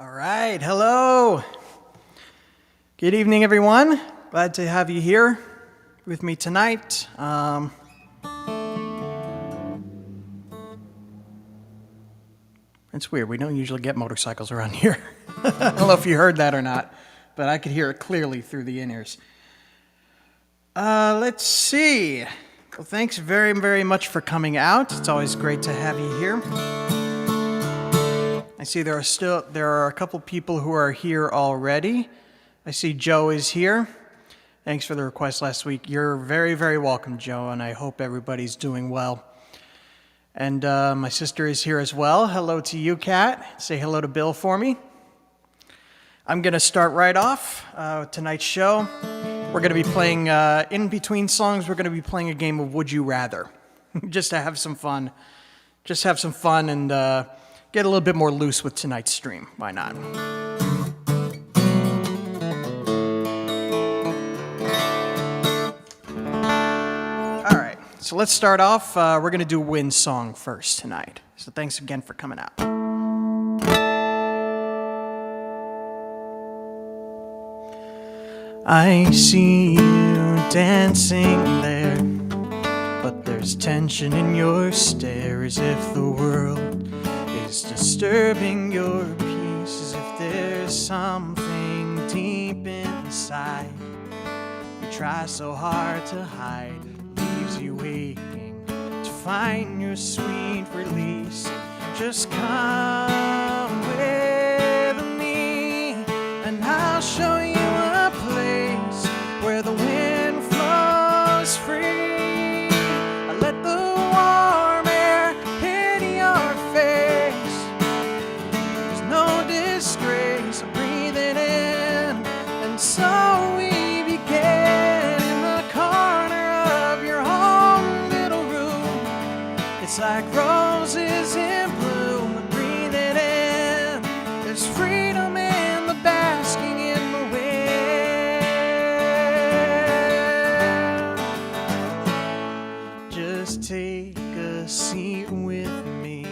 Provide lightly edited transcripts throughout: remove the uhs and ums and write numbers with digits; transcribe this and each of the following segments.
All right, hello. Good evening, everyone. Glad to have you here with me tonight. It's weird, we don't usually get motorcycles around here. I don't know if you heard that or not, but I could hear it clearly through the in-ears. Let's see. Well, thanks very, very much for coming out. It's always great to have you here. I see there are a couple people who are here already. I see Joe is here. Thanks for the request last week. You're very, very welcome, Joe, and I hope everybody's doing well. And my sister is here as well. Hello to you, Kat. Say hello to Bill for me. I'm going to start right off tonight's show. We're going to be playing, in between songs, we're going to be playing a game of Would You Rather. Just to have some fun. Just have some fun and get a little bit more loose with tonight's stream. Why not? All right, so let's start off. We're going to do Wynn's song first tonight. So thanks again for coming out. I see you dancing there, but there's tension in your stare, as if the world is disturbing your peace, as if there's something deep inside you try so hard to hide, leaves you waiting to find your sweet release. Just come with me and I'll show you a place where the wind flows free. I let the warm air hit your face. There's no disgrace, I breathe it in. And so we begin in the corner of your home little room. It's like roses in bloom, I breathe it in. There's freedom in the basking in the wind. Just take a seat with me,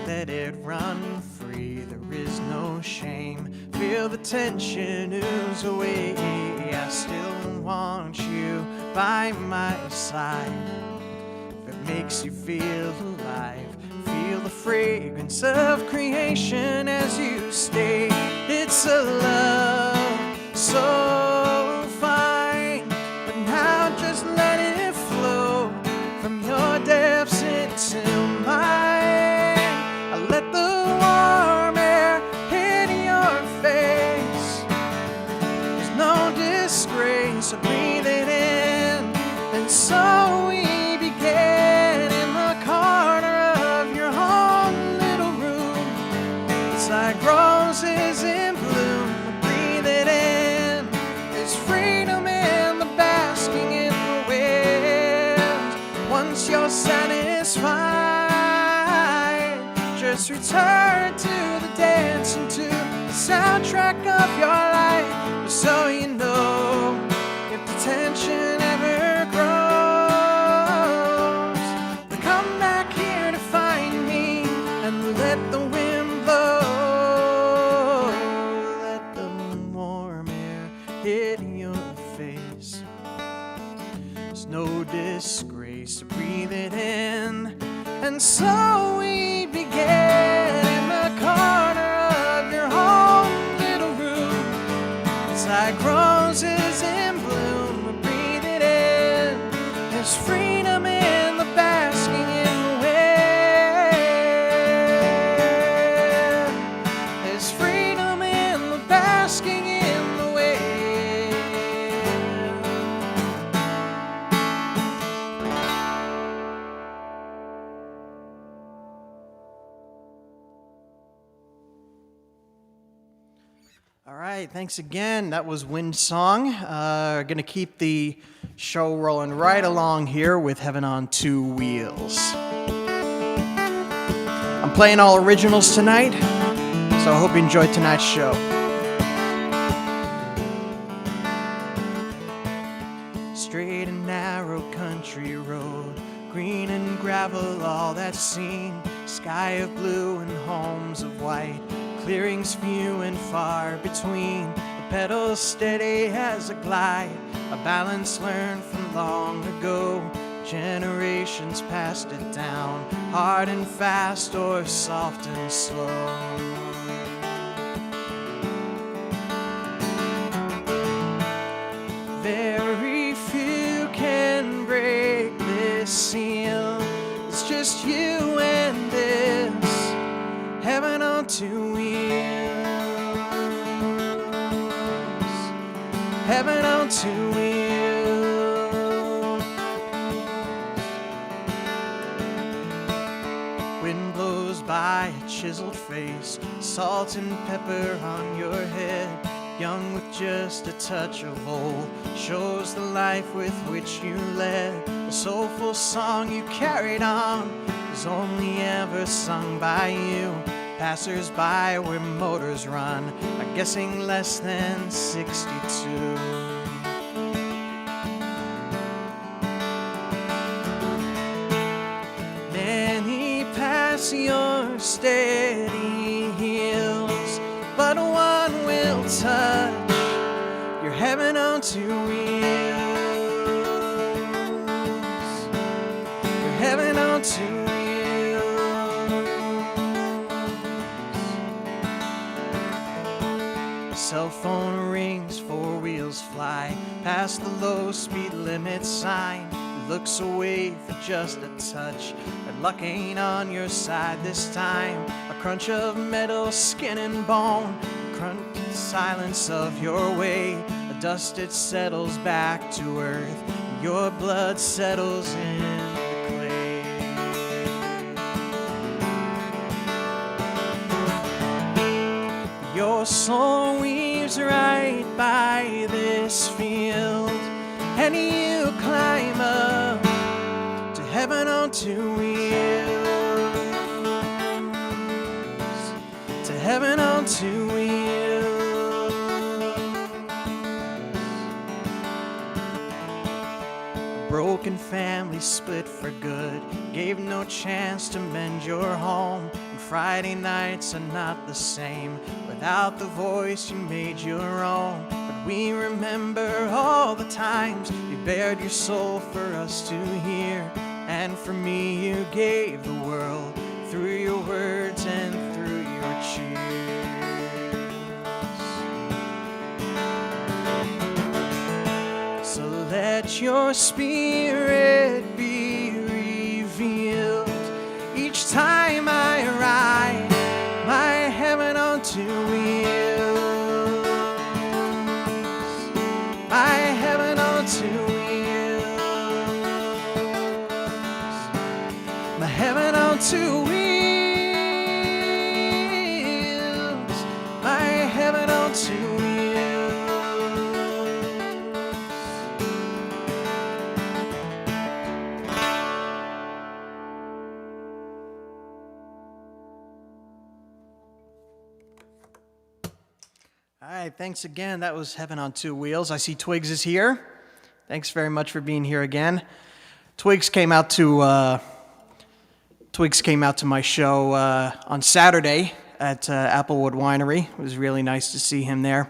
let it run free, there is no shame. Feel the tension ooze away, I still want you by my side. If it makes you feel alive, feel the fragrance of creation as you stay. It's a love so fine, but now just let it flow from your depths into mine. I let the warm air hit your face. There's no disgrace, I breathe it in. And so we begin in the corner of your home little room. It's like roses in bloom, I breathe it in. There's freedom in the basking in the wind. Once you're satisfied, just return to the dance and to the soundtrack of your life. So you know, if the tension ever grows, then come back here to find me and let the wind blow. Let the warm air hit your face. There's no disgrace, to breathe it in. And so we begin in the corner of your home little room. It's like roses in bloom, we breathe it in. There's freedom in the basking in the wind. There's freedom in the basking in the wind. All right, thanks again. That was Wynn's song. Going to keep the show rolling right along here with Heaven on Two Wheels. I'm playing all originals tonight, so I hope you enjoyed tonight's show. Straight and narrow country road, green and gravel, all that's seen. Sky of blue and homes of white. clearings few and far between, the pedals steady as a glide, a balance learned from long ago. Generations passed it down, hard and fast or soft and slow. Very few can break this seal. It's just you and this heaven on two wheels. Heaven on two wheels. Wind blows by a chiseled face, salt and pepper on your head. Young with just a touch of old, shows the life with which you led. The soulful song you carried on was only ever sung by you. Passers-by where motors run are guessing less than 62. Many pass your steady heels, but one will touch your heaven on two wheels. Your heaven on two wheels. Cell phone rings, four wheels fly past the low speed limit sign. Looks away for just a touch, but luck ain't on your side this time. A crunch of metal, skin and bone, crunch silence of your way. The dust it settles back to earth, your blood settles in the clay. Your soul weaves right by this field, and you climb up to heaven on two wheels. To heaven on two wheels. A broken family split for good, gave no chance to mend your home. And Friday nights are not the same without the voice you made your own. But we remember all the times you bared your soul for us to hear. And for me you gave the world through your words and through your cheers. So let your spirit be revealed each time I ride my heaven on two wheels. My heaven on two wheels. My heaven on two wheels. My heaven on two wheels. All right, thanks again. That was Heaven on Two Wheels. I see Twigs is here. Thanks very much for being here again. Twigs came out to my show on Saturday at Applewood Winery. It was really nice to see him there.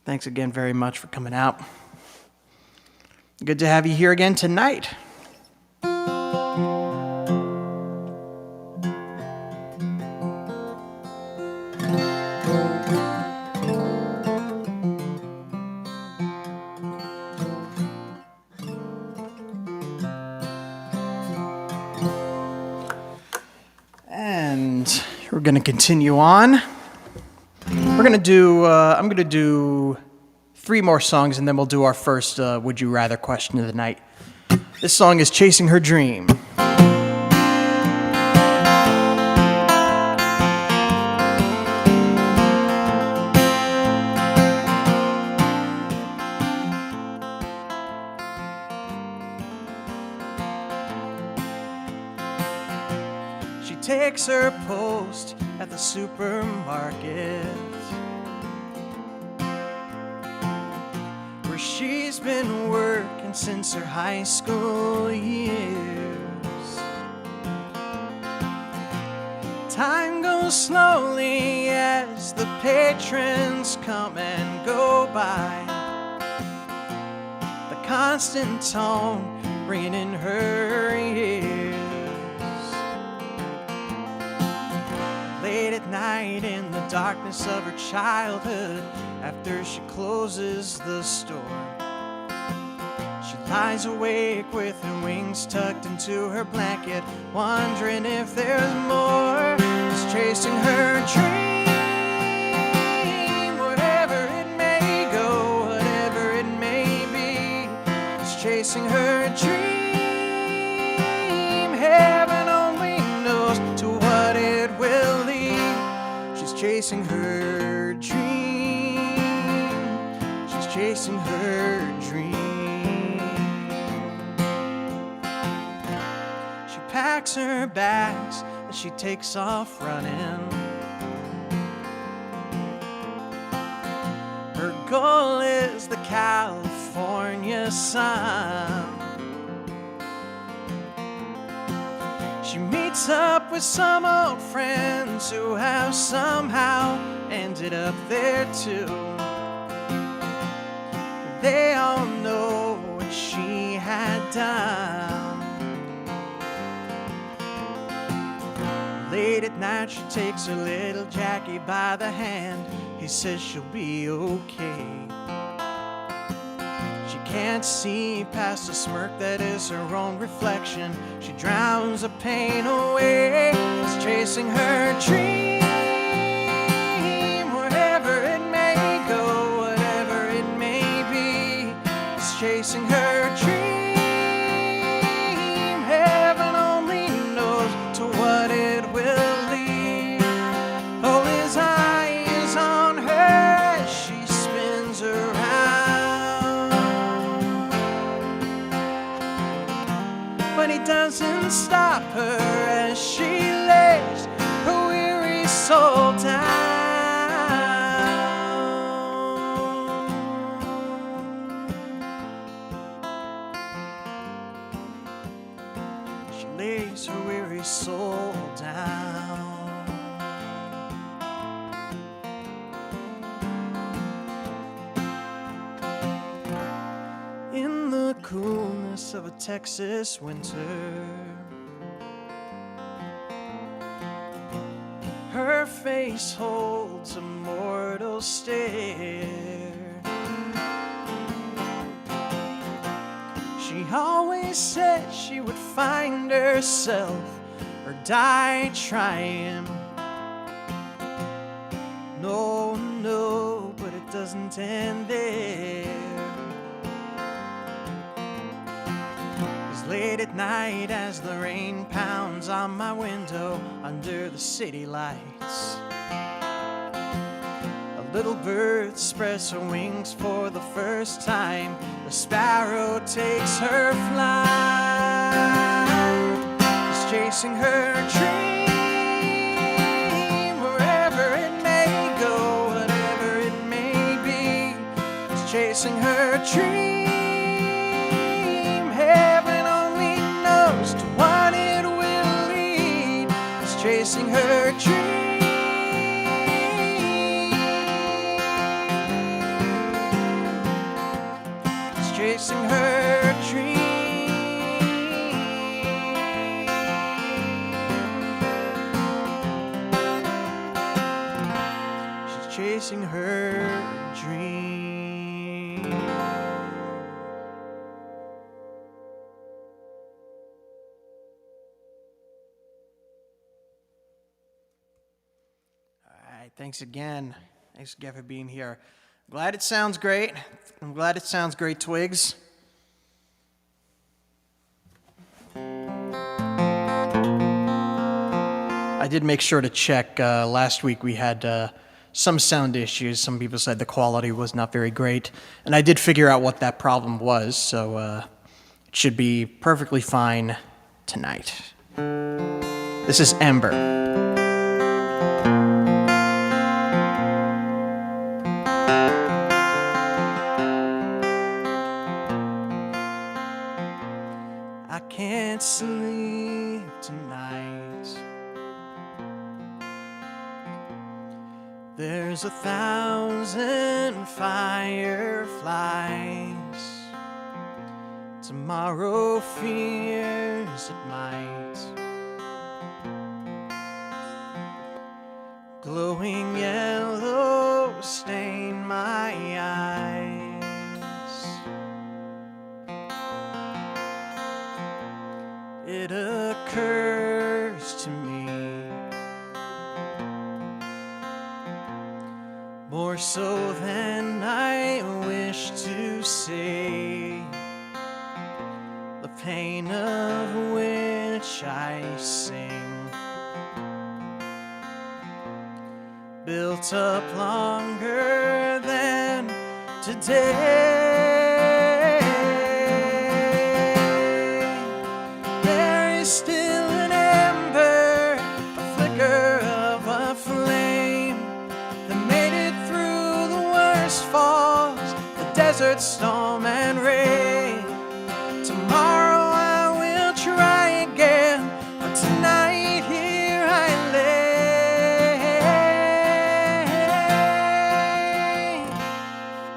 Thanks again very much for coming out. Good to have you here again tonight. And we're going to continue on. We're going to do, I'm going to do 3 more songs, and then we'll do our first Would You Rather question of the night. This song is Chasing Her Dream. She takes her post at the supermarket, where she's been working since her high school years. Time goes moves slowly as the patrons come and go by. The constant tone ringing in her ears. Late at night in the darkness of her childhood, after she closes the store, she lies awake with her wings tucked into her blanket, wondering if there's more. She's chasing her dream, wherever it may go, whatever it may be. She's chasing her dream, heaven only knows to what it will lead. She's chasing her dream, she's chasing her dream. Packs her bags and she takes off running. Her goal is the California sun. She meets up with some old friends who have somehow ended up there too. They all know what she had done. Late at night she takes her little Jackie by the hand. He says she'll be okay. She can't see past the smirk that is her own reflection. She drowns the pain away. She's chasing her dream, wherever it may go, whatever it may be. She's chasing her dream, heaven only knows to what it will lead. Oh, his eye is on her as she spins around, but he doesn't stop her as she lays her weary soul down. She lays her weary soul down. In the coolness of a Texas winter, her face holds a mortal stare. She always said she would find herself or die trying. No, no, but it doesn't end there. 'Cause late at night as the rain pounds on my window under the city lights, a little bird spreads her wings for the first time. The sparrow takes her flight. She's chasing her dream, wherever it may go, whatever it may be. She's chasing her dream, heaven only knows to what it will lead. She's chasing her dream. Chasing her dream. She's chasing her dream. All right, thanks again. Thanks again for being here. Glad it sounds great. I'm glad it sounds great, Twigs. I did make sure to check. Last week we had some sound issues. Some people said the quality was not very great. And I did figure out what that problem was, so it should be perfectly fine tonight. This is Ember. I can't sleep tonight. There's 1,000 fireflies. Tomorrow fears it might. Glowing yellow stain my eyes. It occurs to me, more so than I wish to say, the pain of which I sing, built up longer than today. There is still an ember, a flicker of a flame that made it through the worst falls, the desert, storm, and rain. Tomorrow I will try again, but tonight here I lay.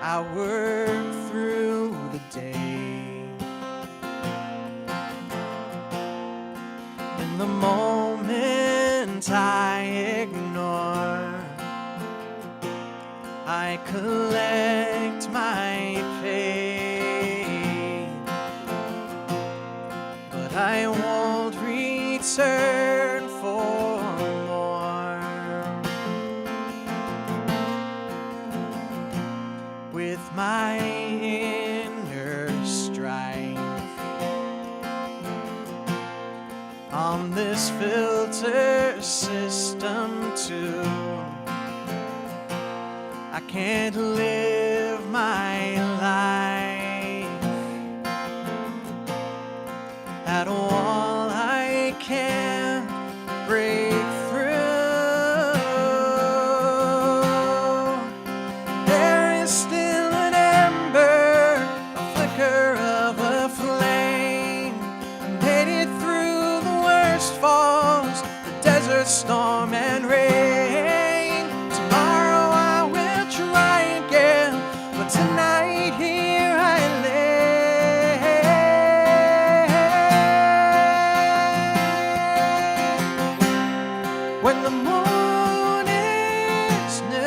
I work through the day. In the moment I ignore, I collect my pain, but I won't return for more. With my inner strife, on this filter system too, I can't live my life at a wall I can't break through. There is still an ember, a flicker of a flame, made it through the worst falls, the desert, storm, and rain. Tomorrow I will try again, but tonight here I lay. When the moon is new,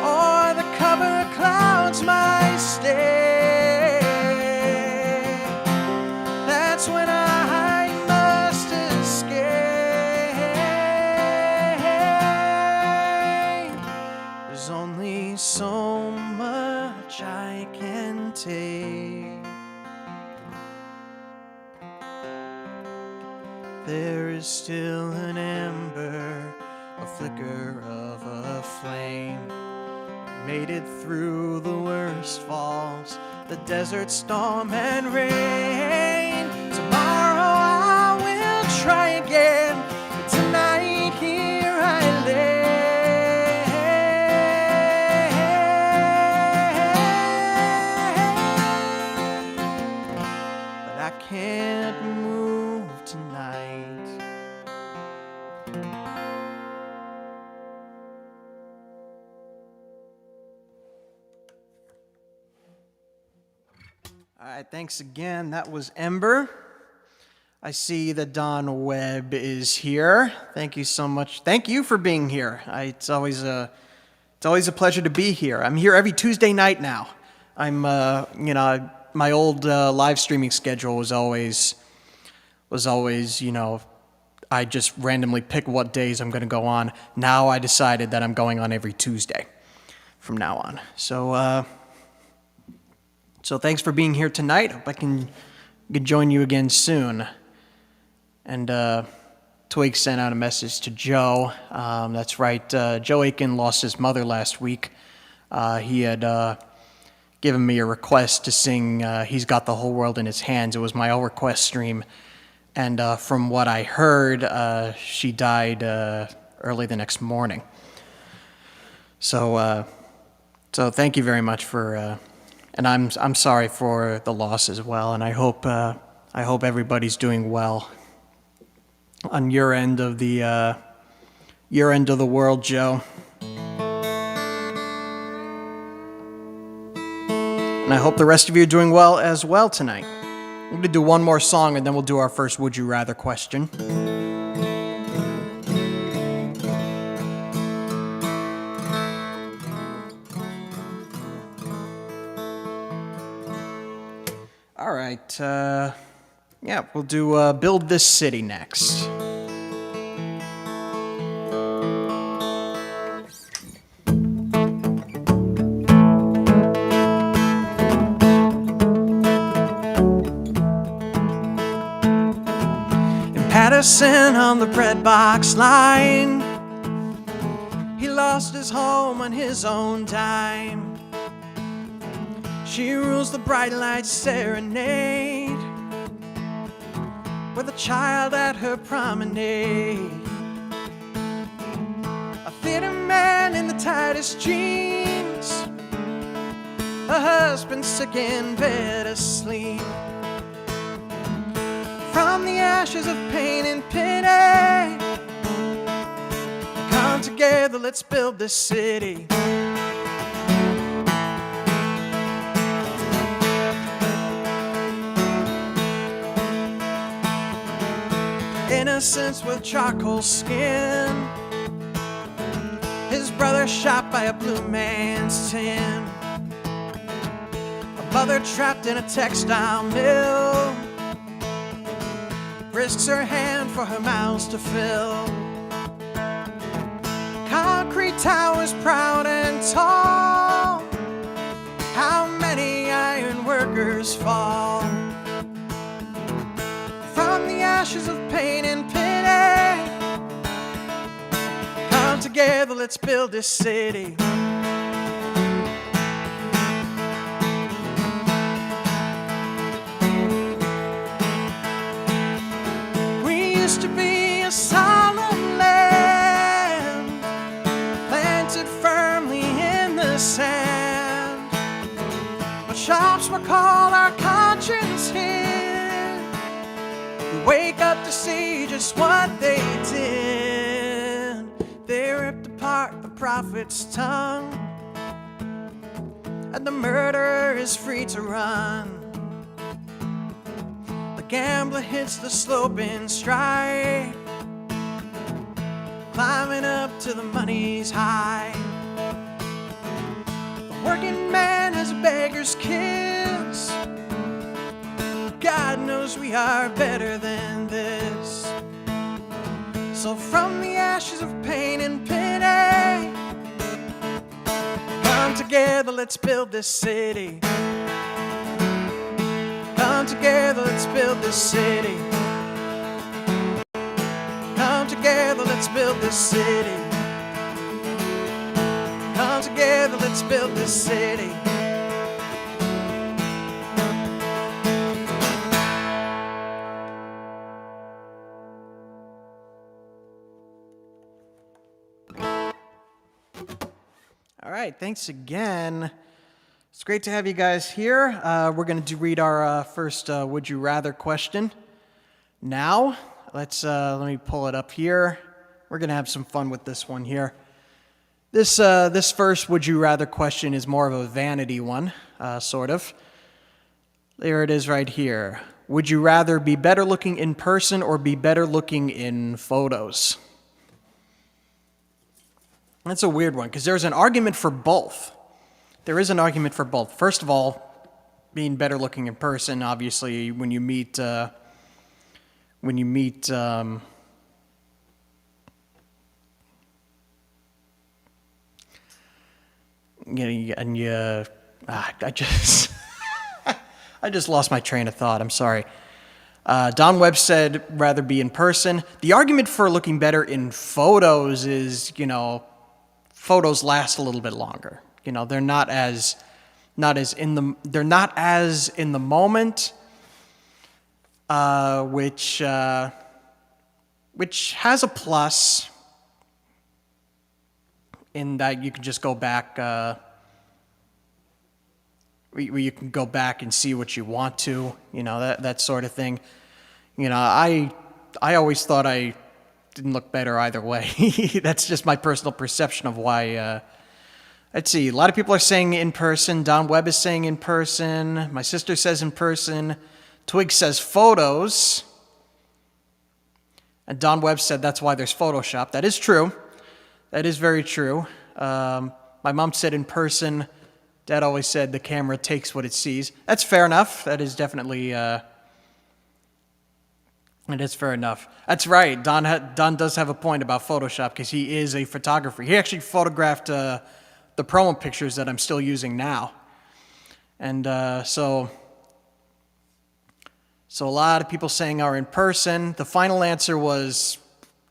or the cover clouds my stay, that's when I must escape. There's only so much I can take. There is still an ember, a flicker of a flame, made it through the worst falls, the desert, storm, and rain. Tomorrow I will try again, but tonight here I lay. But I can't move tonight. All right, thanks again. That was Ember. I see that Don Webb is here. Thank you so much. Thank you for being here. It's always a pleasure to be here. I'm here every Tuesday night now. I'm, my old live streaming schedule was always, I just randomly pick what days I'm going to go on. Now I decided that I'm going on every Tuesday from now on. So thanks for being here tonight. Hope I can join you again soon. And Twig sent out a message to Joe. That's right. Joe Aiken lost his mother last week. He had given me a request to sing He's Got the Whole World in His Hands. It was my all request stream. And from what I heard, she died early the next morning. So thank you very much for... And I'm sorry for the loss as well, and I hope everybody's doing well on your end of the your end of the world, Joe. And I hope the rest of you are doing well as well tonight. I'm going to do one more song and then we'll do our first Would You Rather question. All right, yeah, we'll do Build This City next. Patterson on the bread box line, he lost his home on his own dime. She rules the bright light serenade with a child at her promenade. A theater man in the tightest jeans, a husband sick in bed asleep. From the ashes of pain and pity, come together, let's build this city. Innocence with charcoal skin, his brother shot by a blue man's tin, a mother trapped in a textile mill, risks her hand for her mouths to fill. Concrete towers proud and tall, how many iron workers fall. From the ashes of pain and pity, come together, let's build this city. To be a solemn land, planted firmly in the sand. But shops were called our conscience here. We wake up to see just what they did. They ripped apart the prophet's tongue, and the murderer is free to run. Gambler hits the slope in stride, climbing up to the money's high. The working man has a beggar's kiss. God knows we are better than this. So from the ashes of pain and pity, come together, let's build this city. Come together, let's build this city. Come together, let's build this city. Come together, let's build this city. All right, thanks again. It's great to have you guys here. We're going to read our first Would You Rather question now. Let me pull it up here. We're going to have some fun with this one here. This first Would You Rather question is more of a vanity one, sort of. There it is right here. Would you rather be better looking in person or be better looking in photos? That's a weird one because there's an argument for both. There is an argument for both. First of all, being better looking in person, obviously, when you meet, and I just, I just lost my train of thought. I'm sorry. Don Webb said rather be in person. The argument for looking better in photos is, photos last a little bit longer. They're not as in the moment, which has a plus in that you can just go back, you can go back and see what you want to, that sort of thing. I always thought I didn't look better either way. That's just my personal perception of why. Let's see. A lot of people are saying in person. Don Webb is saying in person. My sister says in person. Twig says photos. And Don Webb said that's why there's Photoshop. That is true. That is very true. My mom said in person. Dad always said the camera takes what it sees. That's fair enough. That is definitely... it is fair enough. That's right. Don does have a point about Photoshop because he is a photographer. He actually photographed the promo pictures that I'm still using now. And so a lot of people saying are in person. The final answer was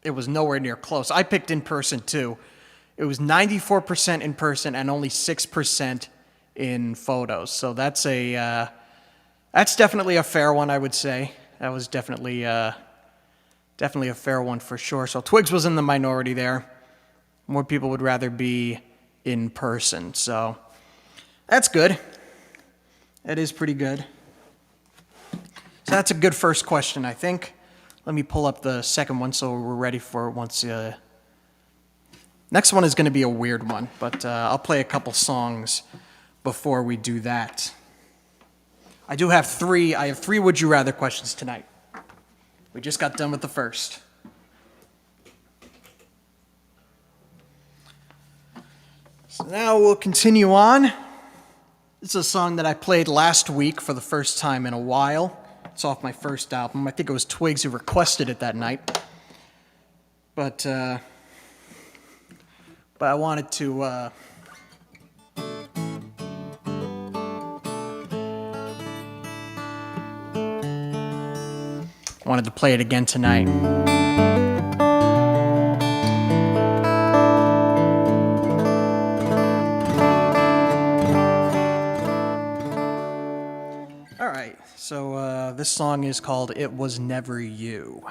it was nowhere near close. I picked in person too. It was 94% in person and only 6% in photos. So that's definitely a fair one, I would say. That was definitely a fair one for sure. So Twigs was in the minority there. More people would rather be in person. So that's good. That is pretty good. So that's a good first question, I think. Let me pull up the second one so we're ready for it once. Next one is going to be a weird one, but I'll play a couple songs before we do that. I have three would you rather questions tonight. We just got done with the first. So now we'll continue on. This is a song that I played last week for the first time in a while. It's off my first album. I think it was Twigs who requested it that night. But I wanted to... wanted to play it again tonight. All right, so this song is called It Was Never You.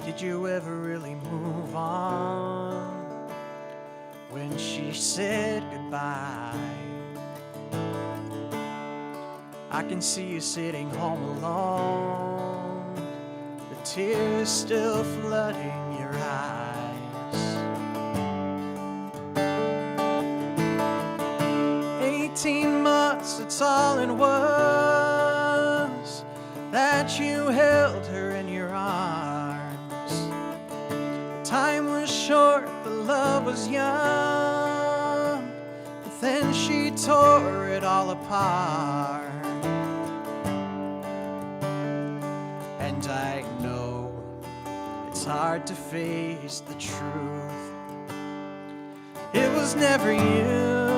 Did you ever really move on when she said goodbye? I can see you sitting home alone, the tears still flooding your eyes. 18 months, that's all it was, that you held her in your arms. Time was short, the love was young, but then she tore it all apart. And I know it's hard to face the truth. It was never you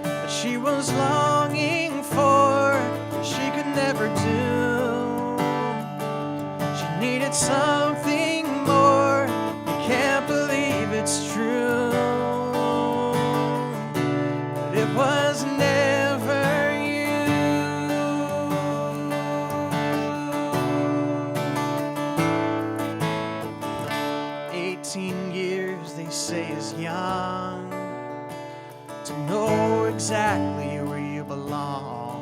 that she was longing for, she could never do. She needed something more, you can't believe it's true. But it was never you. 18 years they say is young to know exactly where you belong.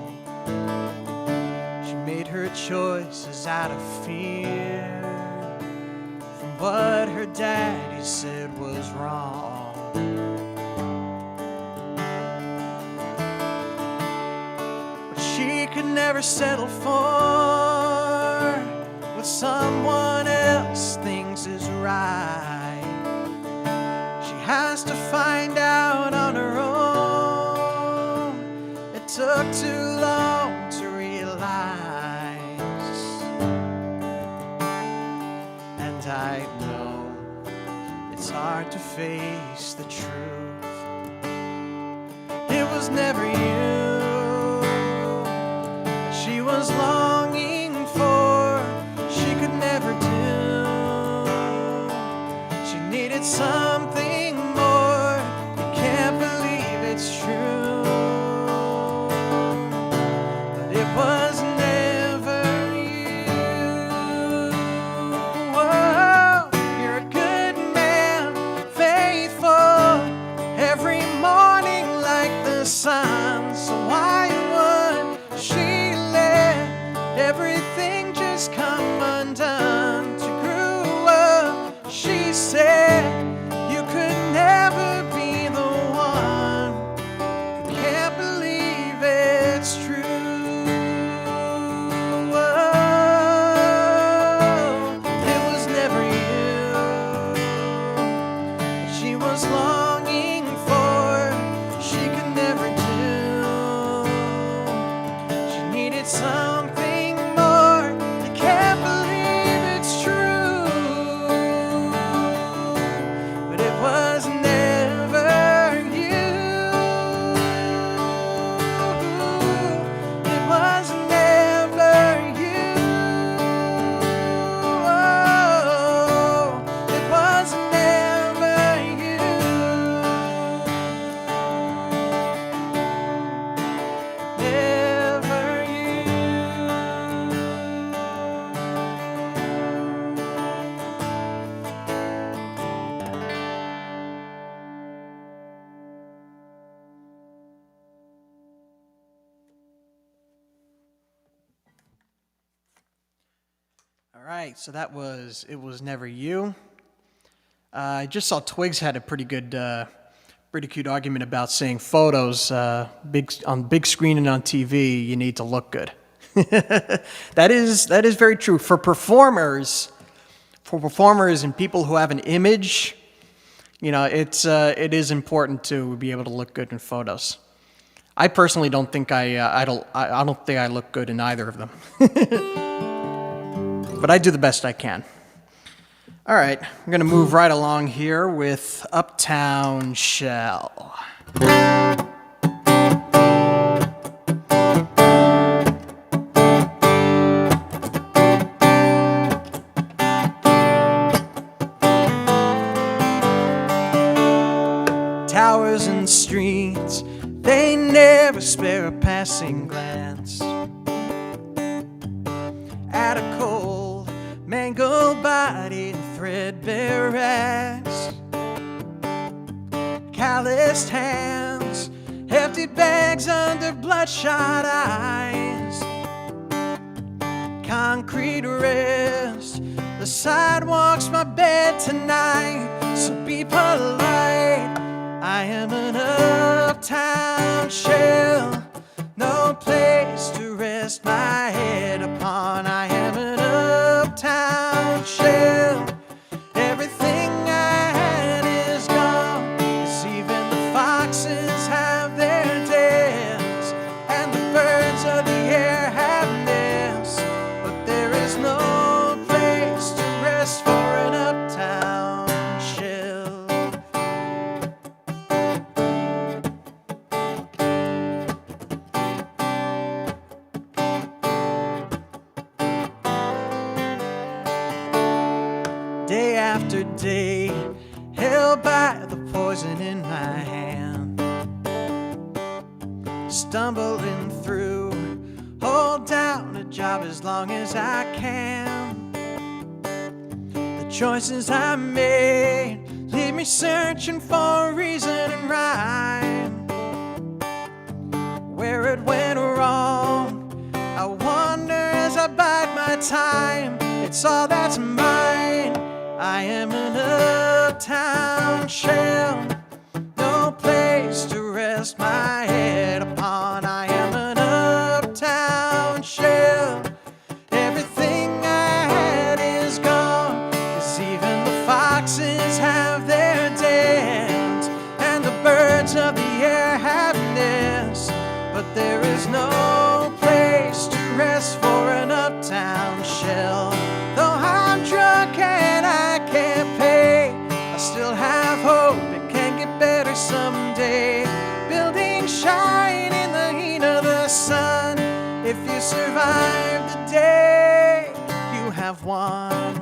She made her choices out of fear from what her daddy said was wrong. But she could never settle for what someone else thinks is right. She has to find out on her own. It took too long to realize. And I know it's hard to face the truth. It was never you that she was longing for, she could never do. She needed something more, you can't believe it's true. was longing for, she could never do. She needed something more. I can't believe it's true, but it was never you. It was never you. Oh, it was never you. Never you. All right, so that was It Was Never You. I just saw Twigs had a pretty cute argument about saying photos on big screen and on TV, you need to look good. That is very true for performers and people who have an image. You know, it is important to be able to look good in photos. I personally don't think I don't think I look good in either of them. But I do the best I can. All right, I'm going to move right along here with Uptown Shell. Towers and streets, they never spare a passing glance at a cold, mangled body and threadbare rags, calloused hands, emptied bags under bloodshot eyes, concrete rest, the sidewalk's my bed tonight, so be polite. I am an uptown shell, no place to rest my head upon. I am an uptown shell. Everything I had is gone, 'cause even the foxes have their dens, and the birds of the air have nests, but there is no place to rest for an uptown shell. Day after day, held by the poison in my hand, stumbling through, hold down a job as long as I can. The choices I made leave me searching for reason and rhyme. Where it went wrong, I wonder as I bide my time. It's all that's mine. I am an uptown shell, no place to rest my head upon. I am an uptown shell. Everything I had is gone, 'cause even the foxes have their dens, and the birds of the air have nests, but there is no place to rest for an uptown shell. Though I'm drunk and I can't pay, I still have hope it can get better someday. Buildings shine in the heat of the sun. If you survive the day, you have won.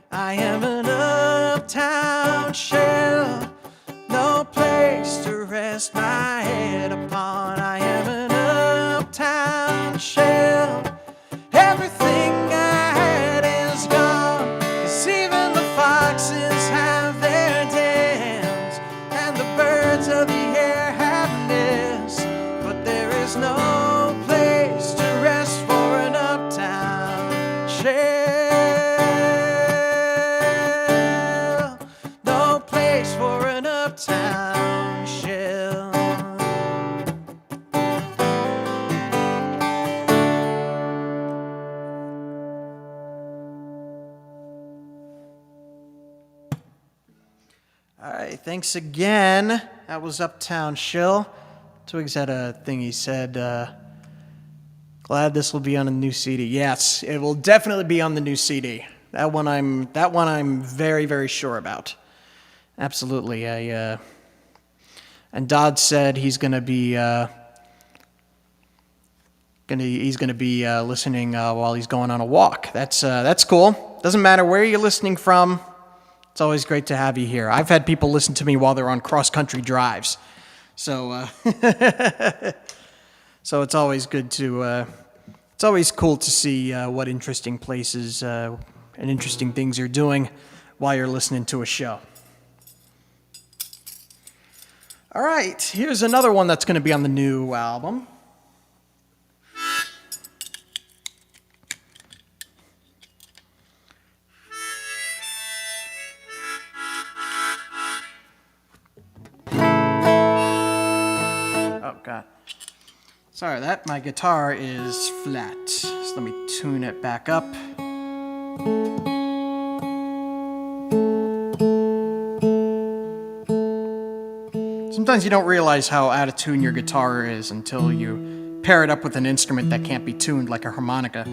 I am an uptown shell, no place to rest my head upon. I am an uptown shell. Everything I had is gone, 'cause even the foxes have their dens, and the birds of the air have nests, but there is no place to rest for an uptown shell. No place for All right, thanks again. That was Uptown Shill. Twigs had a thing he said, glad this will be on a new CD. Yes, it will definitely be on the new CD. That one I'm very, very sure about. Absolutely. And Dodd said he's going to be listening while he's going on a walk. That's cool. Doesn't matter where you're listening from. It's always great to have you here. I've had people listen to me while they're on cross-country drives. So so it's always good to it's always cool to see what interesting places and interesting things you're doing while you're listening to a show. All right, here's another one that's going to be on the new album. Oh, God. Sorry, my guitar is flat. So let me tune it back up. Sometimes you don't realize how out of tune your guitar is until you pair it up with an instrument that can't be tuned, like a harmonica.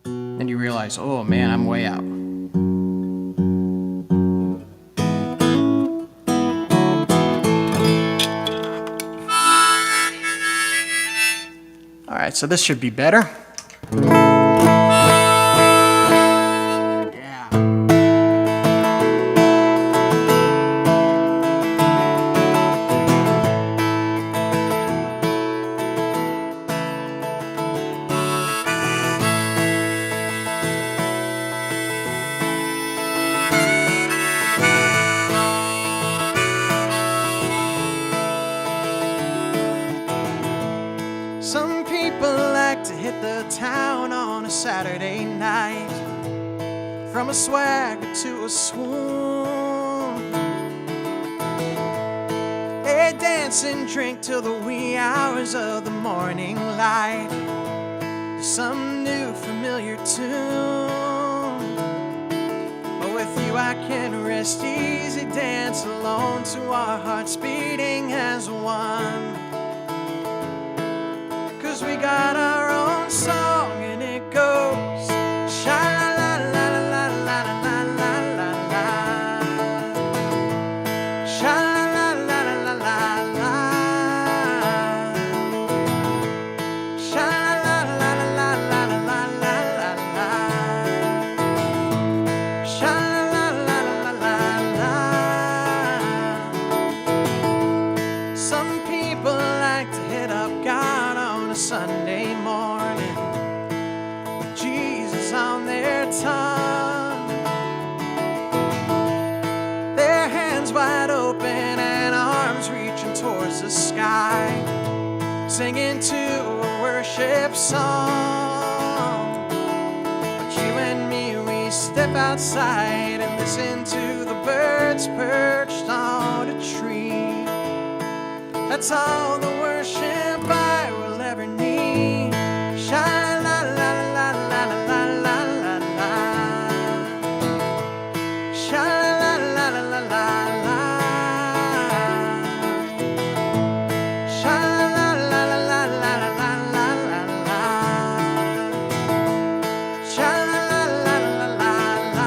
And you realize, oh man, I'm way out. All right, so this should be better. Some people like to hit the town on a Saturday night, from a swagger to a swoon. They dance and drink till the wee hours of the morning light to some new familiar tune. But with you I can rest easy, dance alone to our hearts beating as one. 'Cause we got our own song and it goes sha-la-la-la-la-la-la-la-la-la, sha-la-la-la-la-la-la, sha-la-la-la-la-la-la-la, sha-la-la-la-la-la. Some people like to hit up God on a Sunday morning with Jesus on their tongue, their hands wide open and arms reaching towards the sky, singing to a worship song. But you and me, we step outside and listen to the birds perched on a tree. That's all the worship I will ever need. Sha-la-la-la-la-la-la-la-la-la, sha-la-la-la-la-la-la, sha-la-la-la-la-la-la-la, sha-la-la-la-la-la-la.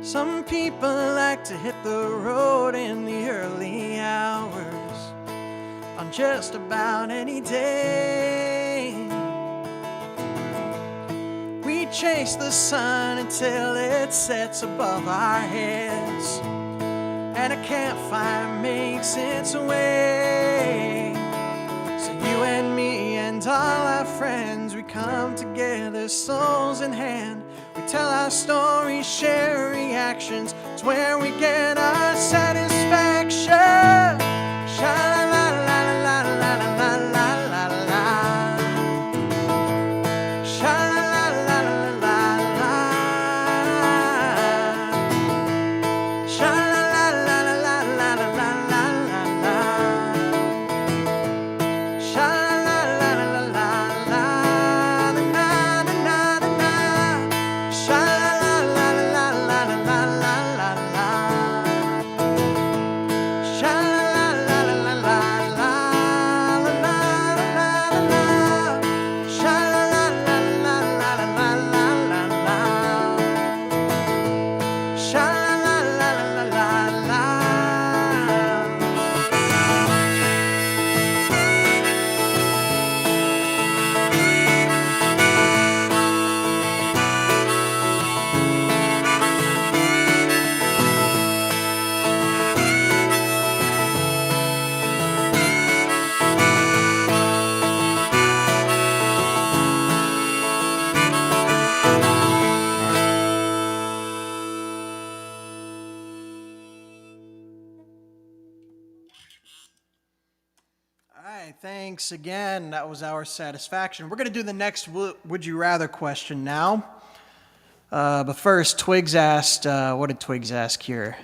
Some people like to hit the road in the early hours on just about any day. We chase the sun until it sets above our heads, and a campfire makes its way. So you and me and all our friends, we come together, souls in hand. We tell our stories, share reactions. It's where we get our satisfaction. Sha-la-la-la-la-la. right, thanks again. That was our satisfaction. We're going to do the next Would You Rather question now. But first, Twigs asked, what did Twigs ask here?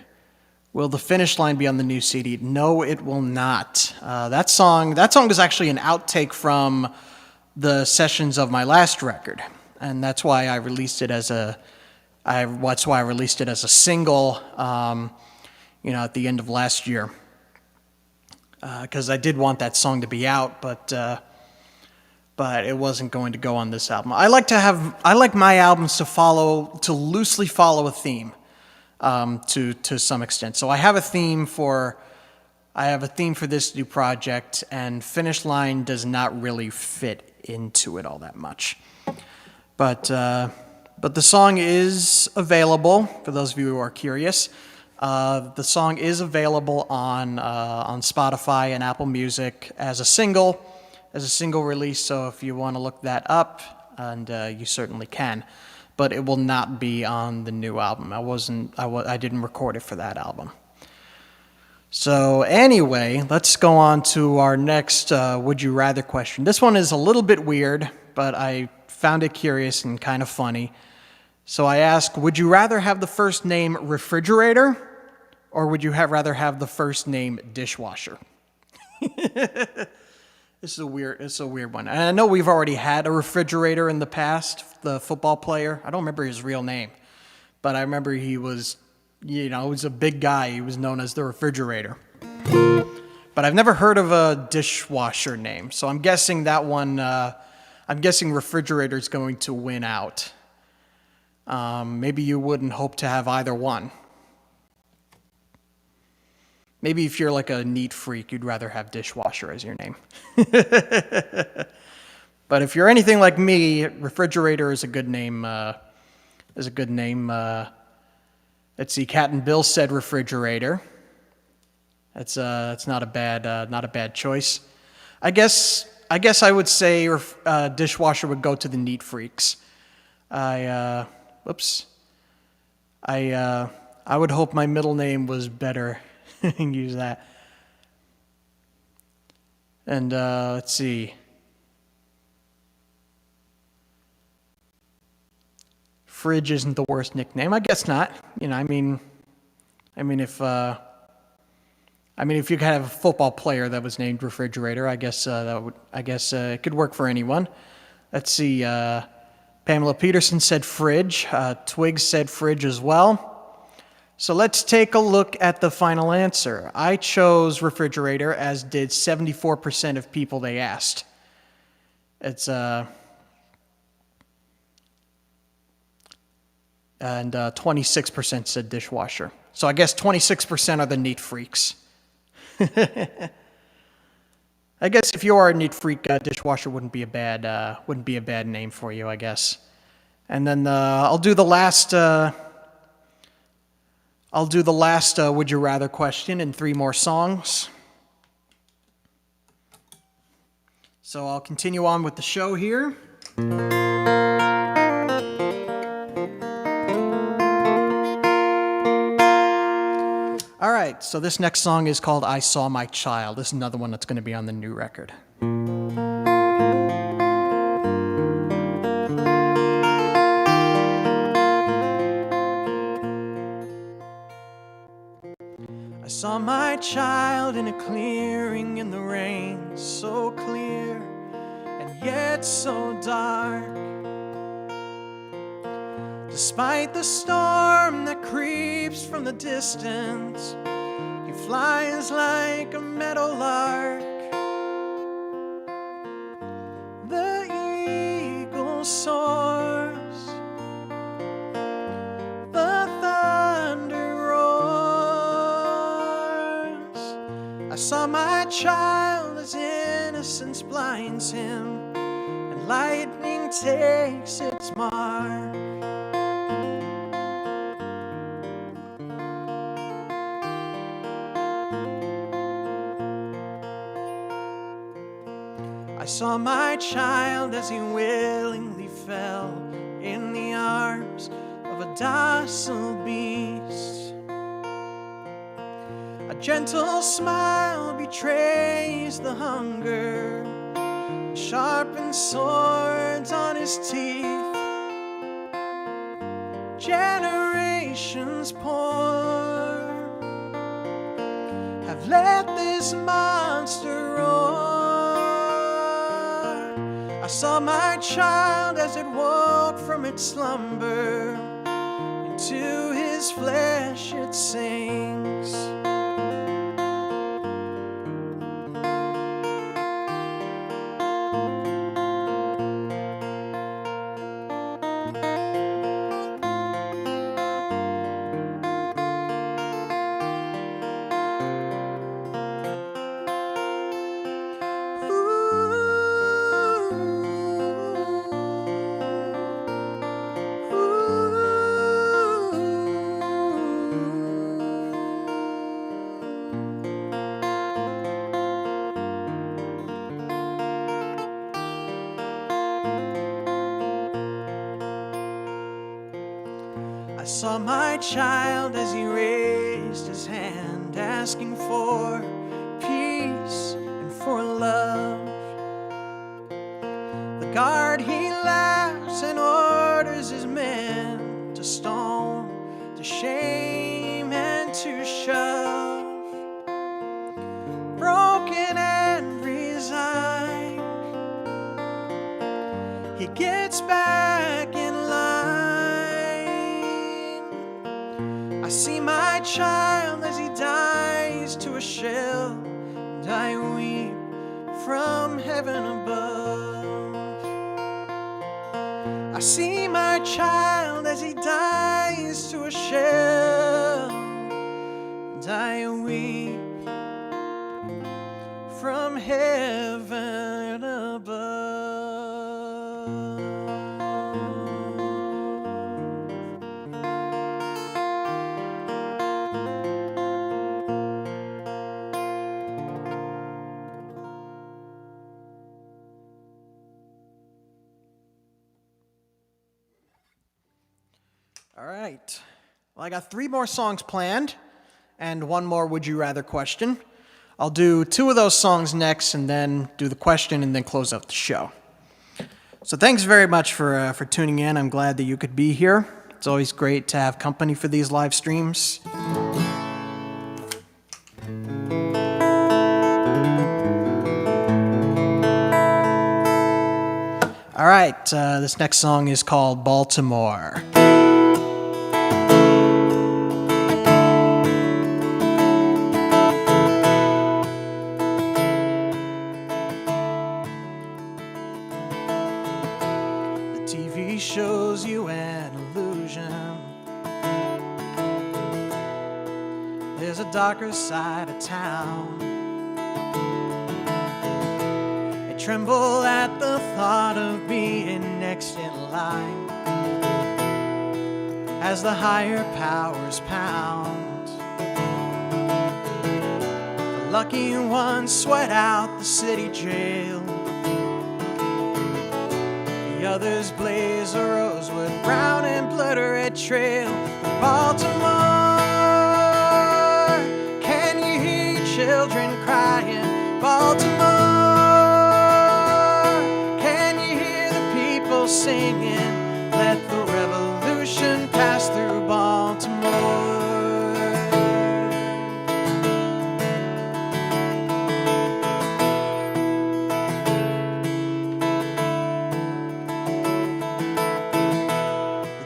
Will the finish line be on the new CD? No, it will not. That song is actually an outtake from the sessions of my last record, and that's why I released it as a single, at the end of last year, because I did want that song to be out, but it wasn't going to go on this album. I like my albums to loosely follow a theme, to some extent. So I have a theme for this new project, and Finish Line does not really fit into it all that much. But the song is available for those of you who are curious. The song is available on Spotify and Apple Music as a single release. So if you want to look that up, and you certainly can, but it will not be on the new album. I didn't record it for that album. So anyway, let's go on to our next Would You Rather question. This one is a little bit weird, but I found it curious and kind of funny. So I ask, would you rather have the first name Refrigerator, or would you rather have the first name Dishwasher? It's a weird one. And I know we've already had a Refrigerator in the past, the football player. I don't remember his real name, but I remember he was, he was a big guy. He was known as the Refrigerator. But I've never heard of a Dishwasher name, so I'm guessing that one, Refrigerator is going to win out. Maybe you wouldn't hope to have either one. Maybe if you're like a neat freak, you'd rather have Dishwasher as your name. But if you're anything like me, Refrigerator is a good name. Let's see, Cat and Bill said Refrigerator. That's not a bad choice. I guess I would say Dishwasher would go to the neat freaks. I would hope my middle name was better. Use that. And let's see. Fridge isn't the worst nickname. I guess not. If you could have a football player that was named Refrigerator, I guess it could work for anyone. Let's see. Pamela Peterson said Fridge. Twigs said Fridge as well. So let's take a look at the final answer. I chose Refrigerator, as did 74% of people they asked. It's and 26% said Dishwasher. So I guess 26% are the neat freaks. I guess if you are a neat freak, Dishwasher wouldn't be a bad name for you, I guess. And then I'll do the last Would You Rather question in 3 more songs. So I'll continue on with the show here. All right, so this next song is called I Saw My Child. This is another one that's going to be on the new record. I saw my child in a clearing in the rain, so clear and yet so dark. Despite the storm that creeps from the distance, he flies like a meadowlark. The eagle soars, the thunder roars. I saw my child as innocence blinds him, and lightning takes its mark. I saw my child as he willingly fell in the arms of a docile beast, a Gentle smile betrays the hunger, sharpened swords on his teeth. Generations poor have let this monster roar. I saw my child as it woke from its slumber, into his flesh it sinks. I saw my child as he raised his hand, asking for peace and for love. The guard, he laughs and orders his men to stone, to shame and to shove. Broken and resigned, he gets back in line. I see my child as he dies to a shell, and I weep from heaven above. I see my child as he dies to a shell, and I weep from heaven above. All right. Well, I got 3 more songs planned and 1 more Would You Rather question. I'll do 2 of those songs next and then do the question and then close out the show. So thanks very much for tuning in. I'm glad that you could be here. It's always great to have company for these live streams. All right, this next song is called Baltimore. TV shows you an illusion. There's a darker side of town. I tremble at the thought of being next in line as the higher powers pound. The lucky ones sweat out the city jail. The others blaze a rosewood, brown and blood red trail. Baltimore, can you hear your children crying? Baltimore, can you hear the people singing? Let the revolution pass through Baltimore.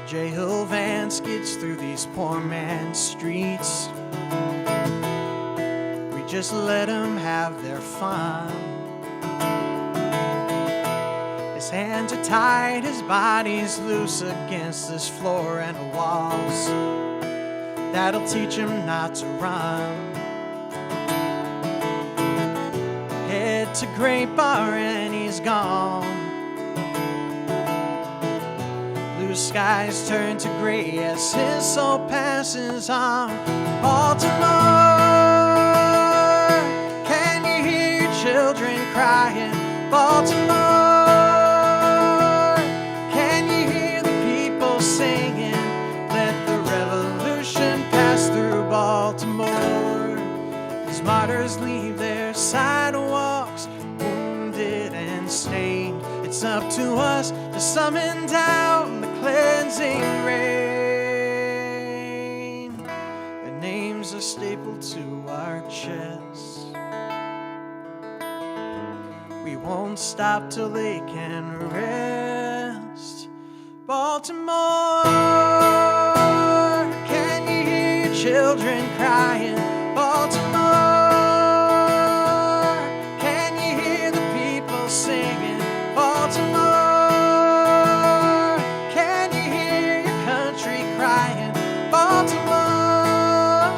J-Hill van skids through these poor man's streets. We just let them have their fun. His hands are tied, his body's loose against this floor and walls. That'll teach him not to run. Head to Great Bar and he's gone. Blue skies turn to gray as his soul passes on. Baltimore, can you hear your children crying? Baltimore, can you hear the people singing? Let the revolution pass through Baltimore. martyrs leave their sidewalks, wounded and stained. It's up to us to summon down the cleansing rain. Their names are stapled to our chests. We won't stop till they can rest. Baltimore, can you hear your children crying? Baltimore, can you hear the people singing? Baltimore, can you hear your country crying? Baltimore,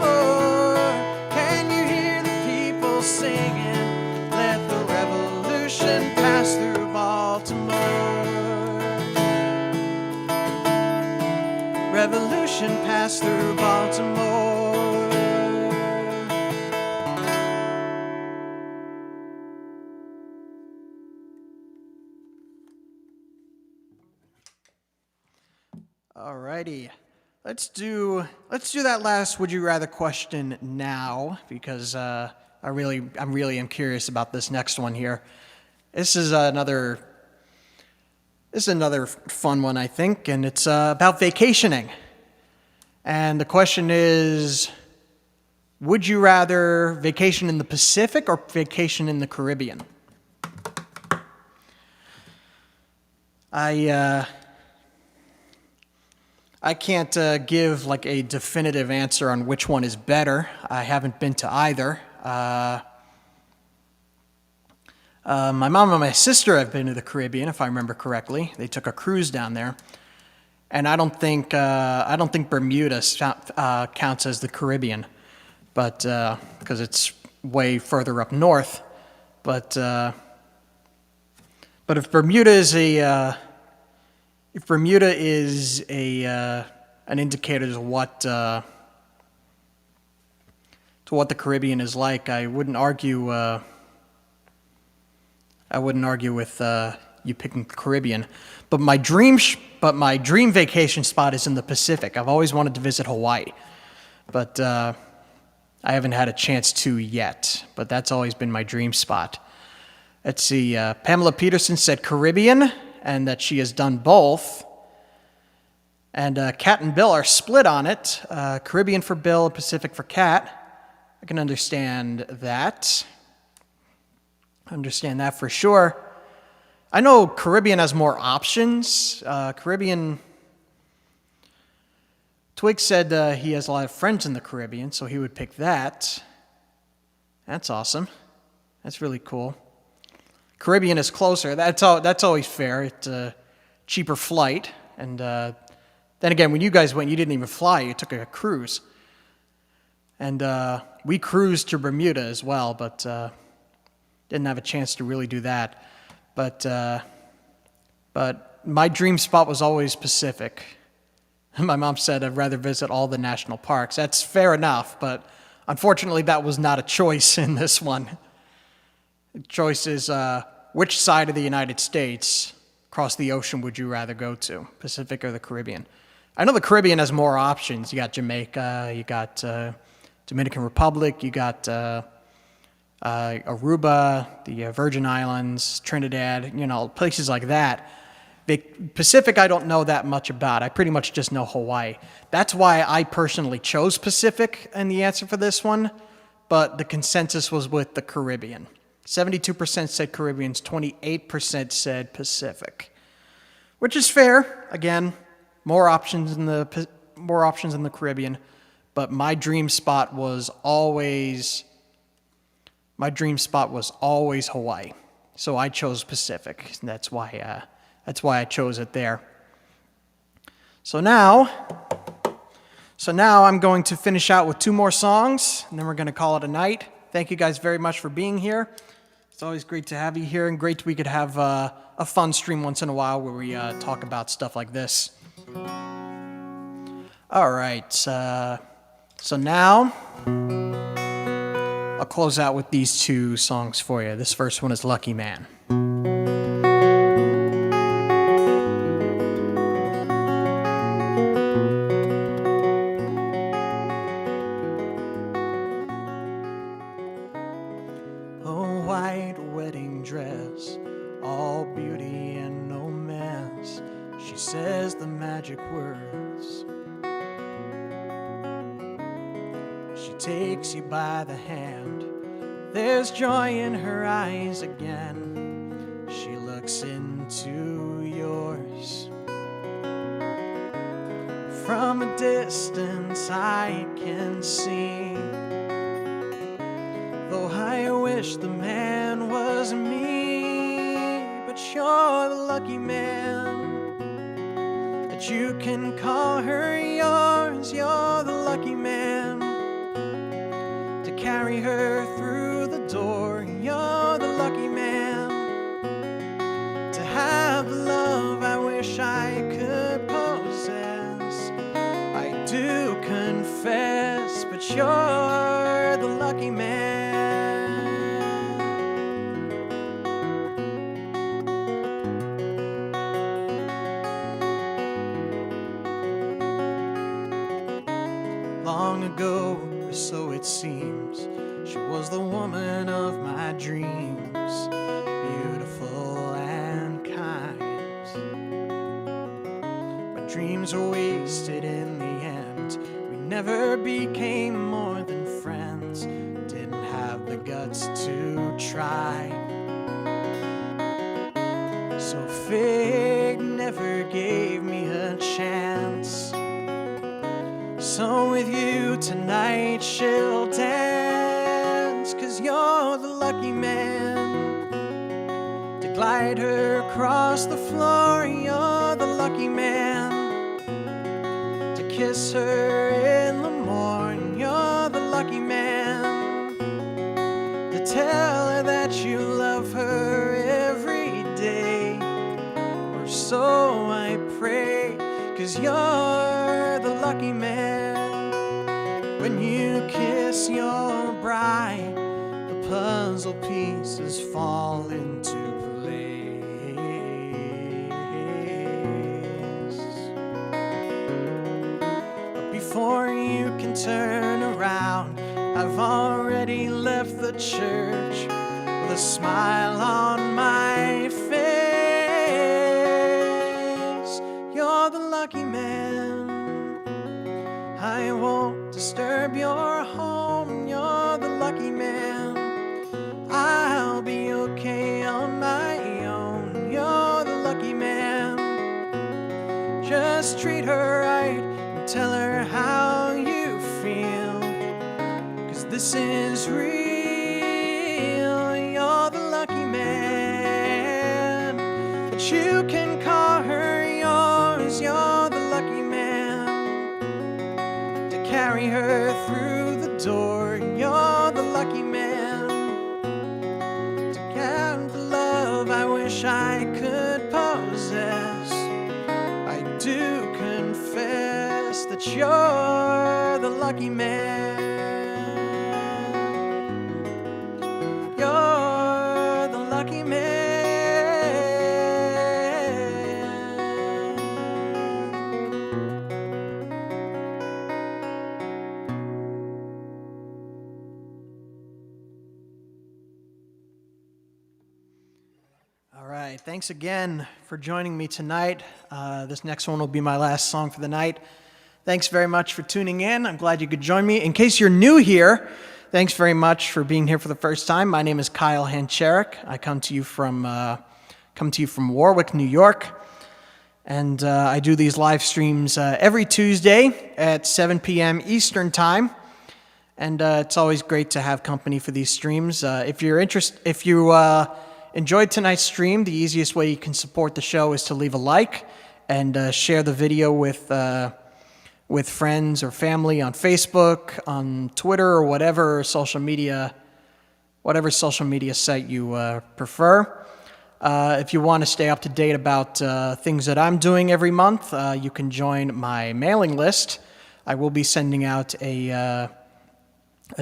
can you hear the people singing? Let the revolution pass through Baltimore. Revolution pass through Baltimore. Alrighty, let's do that last would you rather question now, because I really am curious about this next one here. This is another fun one, I think, and it's about vacationing. And the question is, would you rather vacation in the Pacific or vacation in the Caribbean? I can't give like a definitive answer on which one is better. I haven't been to either. My mom and my sister have been to the Caribbean, if I remember correctly. They took a cruise down there, and I don't think Bermuda counts as the Caribbean, but because it's way further up north. But if Bermuda is an indicator to what the Caribbean is like, I wouldn't argue with you picking the Caribbean. But my dream vacation spot is in the Pacific. I've always wanted to visit Hawaii, but I haven't had a chance to yet. But that's always been my dream spot. Let's see. Pamela Peterson said Caribbean, and that she has done both. And Kat and Bill are split on it. Caribbean for Bill, Pacific for Kat. I can understand that. Understand that for sure. I know Caribbean has more options. Twig said he has a lot of friends in the Caribbean, so he would pick that. That's awesome. That's really cool. Caribbean is closer. That's always fair. It's a cheaper flight. And then again, when you guys went, you didn't even fly. You took a cruise. And we cruised to Bermuda as well, but didn't have a chance to really do that. But my dream spot was always Pacific. My mom said I'd rather visit all the national parks. That's fair enough, but unfortunately that was not a choice in this one. The choice is which side of the United States across the ocean would you rather go to, Pacific or the Caribbean? I know the Caribbean has more options. You got Jamaica, you got Dominican Republic, you got Aruba, the Virgin Islands, Trinidad, places like that. The Pacific I don't know that much about. I pretty much just know Hawaii. That's why I personally chose Pacific in the answer for this one, but the consensus was with the Caribbean. 72% said Caribbeans, 28% said Pacific, which is fair. Again, more options in the Caribbean, but my dream spot was always Hawaii. So I chose Pacific. And that's why I chose it there. So now I'm going to finish out with two more songs, and then we're going to call it a night. Thank you guys very much for being here. It's always great to have you here, and great we could have a fun stream once in a while where we talk about stuff like this. All right, so now I'll close out with these two songs for you. This first one is Lucky Man. A white wedding dress, all beauty and no mess. She says the magic words. She takes you by the hand. There's joy in her eyes again. She looks into yours. From a distance I can see, though I wish the man was me, but you're the lucky man, that you can call her yours. You're the lucky man, to carry her through the door. You're the lucky man, to have the love I wish I could possess. I do confess, but you're the lucky man. Long ago, or so it seems, she was the woman of my dreams, beautiful and kind. But dreams were wasted in the end. We never became more than friends, didn't have the guts to try. So fate never gave me a chance. So with you tonight she'll dance, 'cause you're the lucky man, to glide her across the floor. You're the lucky man, to kiss her in the morn. You're the lucky man, to tell her that you love her every day. Or so I pray, 'cause you're the lucky man. When you kiss your bride, the puzzle pieces fall into place. But before you can turn around, I've already left the church with a smile on my face. You're the lucky man, I won't disturb your home. You're the lucky man, I'll be okay on my own. You're the lucky man, just treat her right and tell her how you feel, 'cause this is real. You're the lucky man, but you can call her yours. You're the lucky man, to carry her through the door. You're the lucky man, to have the love I wish I could possess. I do confess that you're the lucky man. You're the lucky man. All right, thanks again for joining me tonight. This next one will be my last song for the night. Thanks very much for tuning in. I'm glad you could join me. In case you're new here, thanks very much for being here for the first time. My name is Kyle Hancherek. I come to you from Warwick, New York, and I do these live streams every Tuesday at 7 p.m. Eastern Time. And it's always great to have company for these streams. If you enjoyed tonight's stream, the easiest way you can support the show is to leave a like and share the video with friends or family on Facebook, on Twitter, or whatever social media site you prefer. If you want to stay up to date about things that I'm doing every month, you can join my mailing list. I will be sending out a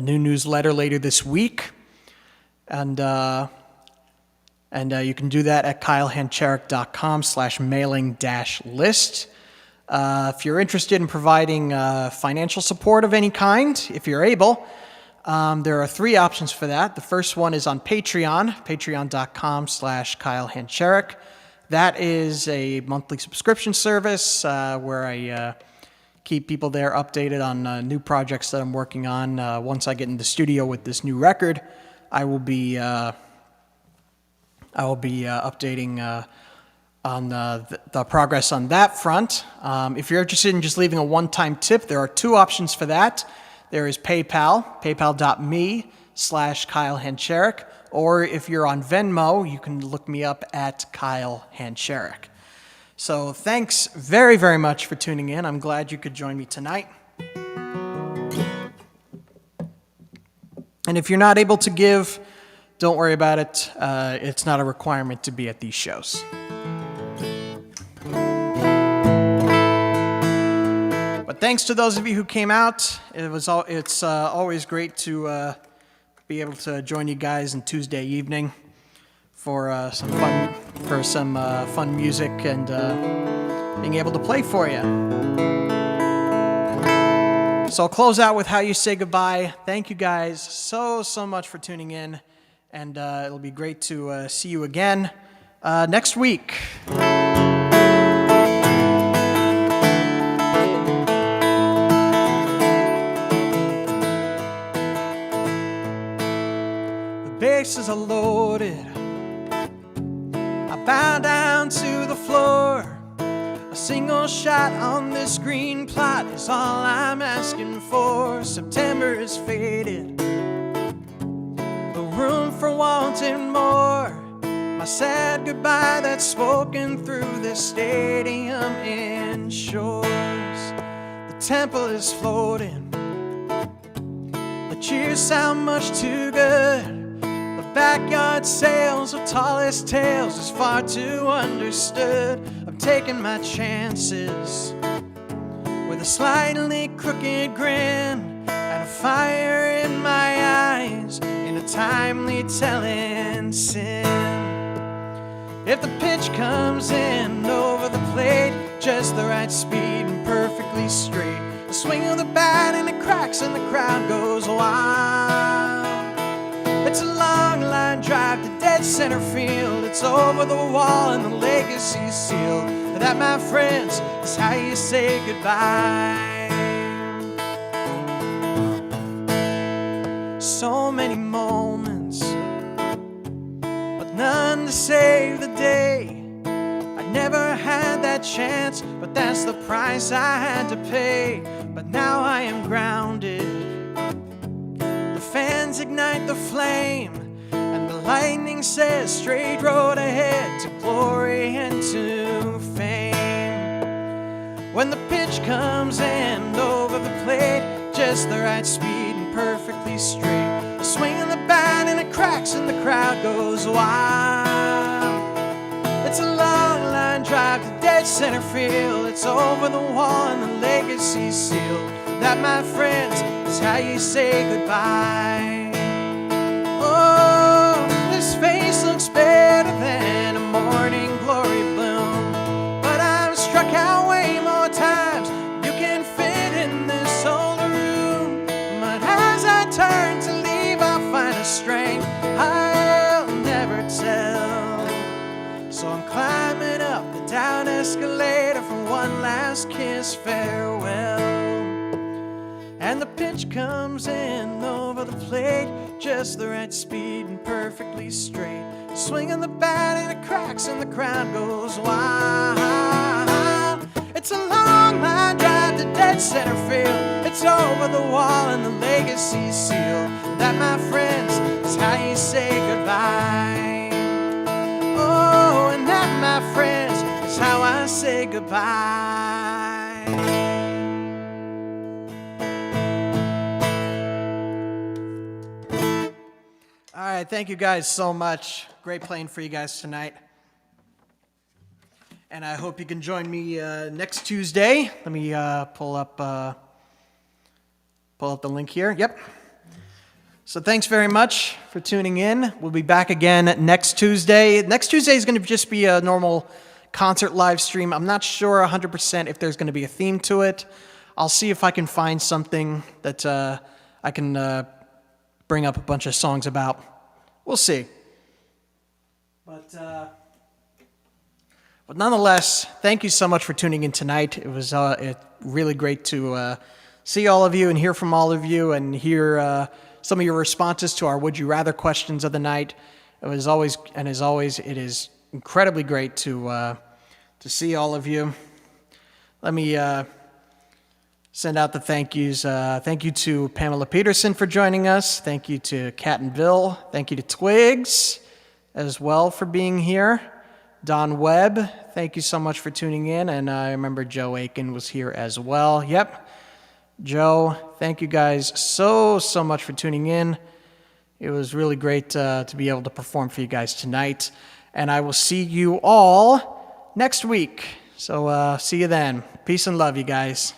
new newsletter later this week, and you can do that at kylehancherek.com/mailing-list. If you're interested in providing financial support of any kind, if you're able, There are 3 options for that. The first one is on Patreon, patreon.com/Kyle Hancherek. That is a monthly subscription service where I keep people there updated on new projects that I'm working on. Once I get in the studio with this new record, I will be updating on the progress on that front. If you're interested in just leaving a one-time tip, there are 2 options for that. There is PayPal, paypal.me/Kyle Hancherek, or if you're on Venmo, you can look me up at Kyle Hancherek. So thanks very, very much for tuning in. I'm glad you could join me tonight. And if you're not able to give, don't worry about it. It's not a requirement to be at these shows. But thanks to those of you who came out. It's always great to be able to join you guys on Tuesday evening for some fun music and being able to play for you. So I'll close out with How You Say Goodbye. Thank you guys so much for tuning in, and it'll be great to see you again next week. Bases are loaded. I bow down to the floor. A single shot on this green plot is all I'm asking for. September is faded, the room for wanting more. My sad goodbye that's spoken through this stadium ensures. The temple is floating, the cheers sound much too good. Backyard sales of tallest tales is far too understood. I'm taking my chances with a slightly crooked grin and a fire in my eyes in a timely telling sin. If the pitch comes in over the plate, just the right speed and perfectly straight, the swing of the bat and it cracks and the crowd goes wild. It's a long line drive to dead center field. It's over the wall and the legacy sealed. That, my friends, is how you say goodbye. So many moments, but none to save the day. I never had that chance, but that's the price I had to pay. But now I am grounded. Fans ignite the flame, and the lightning says straight road ahead to glory and to fame. When the pitch comes in over the plate, just the right speed and perfectly straight, the swing of the bat and it cracks and the crowd goes wild. It's a long line drive to dead center field. It's over the wall and the legacy sealed. That, my friends, is how you say goodbye. Oh, this face looks better than a morning glory bloom, but I'm struck out way more times you can fit in this old room. But as I turn to leave, I'll find a strength I'll never tell. So I'm climbing up the down escalator for one last kiss farewell. And the pitch comes in over the plate, just the right speed and perfectly straight. Swinging the bat and it cracks and the crowd goes wild. It's a long line drive to dead center field. It's over the wall and the legacy seal. That, my friends, is how you say goodbye. Oh, and that, my friends, is how I say goodbye. All right, thank you guys so much. Great playing for you guys tonight. And I hope you can join me next Tuesday. Let me pull up the link here. Yep. So thanks very much for tuning in. We'll be back again next Tuesday. Next Tuesday is going to just be a normal concert live stream. I'm not sure 100% if there's going to be a theme to it. I'll see if I can find something that I can bring up a bunch of songs about. We'll see. But nonetheless, thank you so much for tuning in tonight. It was really great to see all of you and hear from all of you and hear some of your responses to our Would You Rather questions of the night. It was always, and as always, it is incredibly great to see all of you. Let me send out the thank yous. Thank you to Pamela Peterson for joining us. Thank you to Kat and Bill. Thank you to Twigs as well for being here. Don Webb, thank you so much for tuning in. And I remember Joe Aiken was here as well. Yep. Joe, thank you guys so much for tuning in. It was really great to be able to perform for you guys tonight. And I will see you all next week. So see you then. Peace and love, you guys.